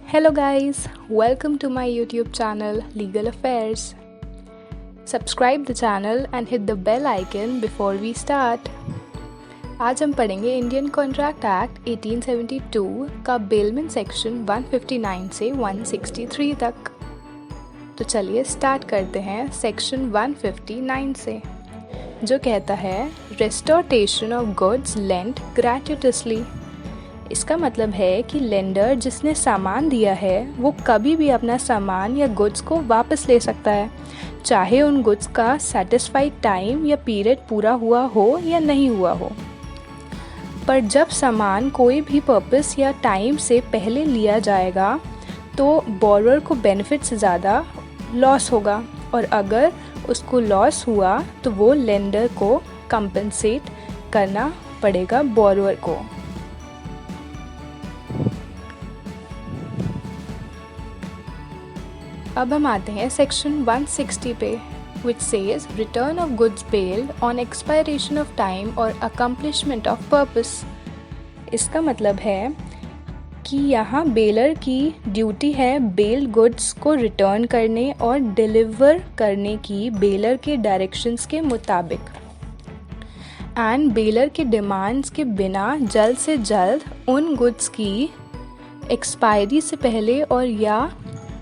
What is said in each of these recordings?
Hello guys, welcome to my YouTube channel Legal Affairs. Subscribe the channel and hit the bell icon before we start. आज हम पढ़ेंगे Indian contract act 1872 का bailment section 159 से 163 तक। तो चलिए start करते हैं सेक्शन 159 से, जो कहता है रेस्टोरेशन ऑफ गुड्स लेंट ग्रेट्युitously। इसका मतलब है कि लेंडर जिसने सामान दिया है वो कभी भी अपना सामान या गुड्स को वापस ले सकता है, चाहे उन गुड्स का सेटिस्फाइड टाइम या पीरियड पूरा हुआ हो या नहीं हुआ हो। पर जब सामान कोई भी पर्पस या टाइम से पहले लिया जाएगा तो बोरोअर को बेनिफिट से ज़्यादा लॉस होगा, और अगर उसको लॉस हुआ तो वो लेंडर को कंपनसेट करना पड़ेगा बोरोअर को। अब हम आते हैं सेक्शन 160 पे, which says return of goods bailed on expiration of time or accomplishment of purpose। इसका मतलब है कि यहाँ बेलर की ड्यूटी है बेल्ड गुड्स को रिटर्न करने और डिलीवर करने की बेलर के डायरेक्शंस के मुताबिक, एंड बेलर के डिमांड्स के बिना जल्द से जल्द उन गुड्स की एक्सपायरी से पहले और या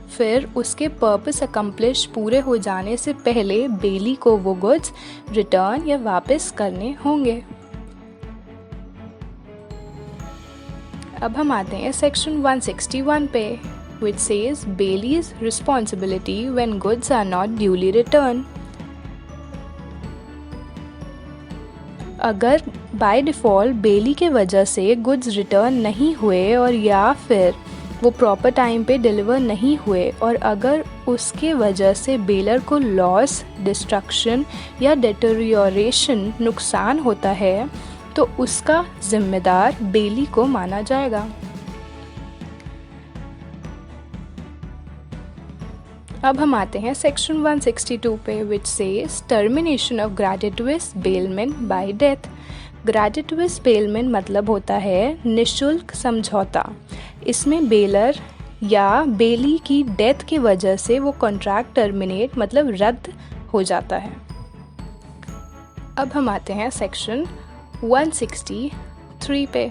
फिर उसके पर्पस अकम्प्लिश पूरे हो जाने से पहले बेली को वो गुड्स रिटर्न या वापस करने होंगे। अब हम आते हैं सेक्शन 161 पे, which says Bailey's responsibility when goods are not duly returned। अगर बाय डिफ़ॉल्ट बेली के वजह से गुड्स रिटर्न नहीं हुए और या फिर वो प्रॉपर टाइम पे डिलीवर नहीं हुए, और अगर उसके वजह से बेलर को लॉस, डिस्ट्रक्शन या डिटेरियोरेशन नुकसान होता है तो उसका जिम्मेदार बेली को माना जाएगा। अब हम आते हैं सेक्शन 162 पे, which says termination of gratuitous bailment by death। Gratuitous bailment मतलब होता है निःशुल्क समझौता। इसमें बेलर या बेली की डेथ की वजह से वो कॉन्ट्रैक्ट टर्मिनेट मतलब रद्द हो जाता है। अब हम आते हैं सेक्शन 163 पे,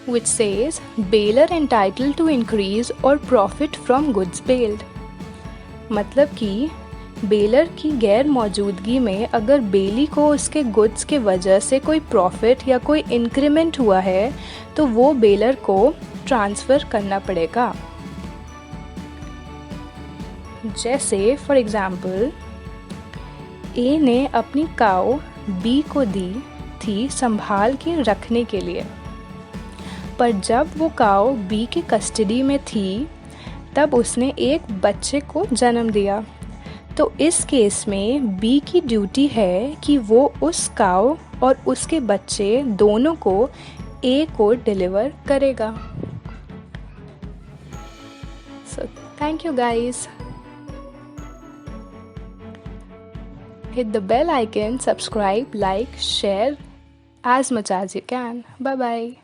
which says bailor entitled to increase or profit from goods bailed। मतलब कि बेलर की गैर मौजूदगी में अगर बेली को उसके गुड्स के वजह से कोई प्रॉफिट या कोई इंक्रीमेंट हुआ है तो वो बेलर को ट्रांसफ़र करना पड़ेगा। जैसे फॉर एग्ज़ाम्पल ए ने अपनी काऊ बी को दी थी संभाल के रखने के लिए, पर जब वो काऊ बी के कस्टडी में थी तब उसने एक बच्चे को जन्म दिया। तो इस केस में बी की ड्यूटी है कि वो उस काऊ और उसके बच्चे दोनों को ए को डिलीवर करेगा। So thank you guys. Hit the bell icon, subscribe, like, share as much as you can. Bye bye.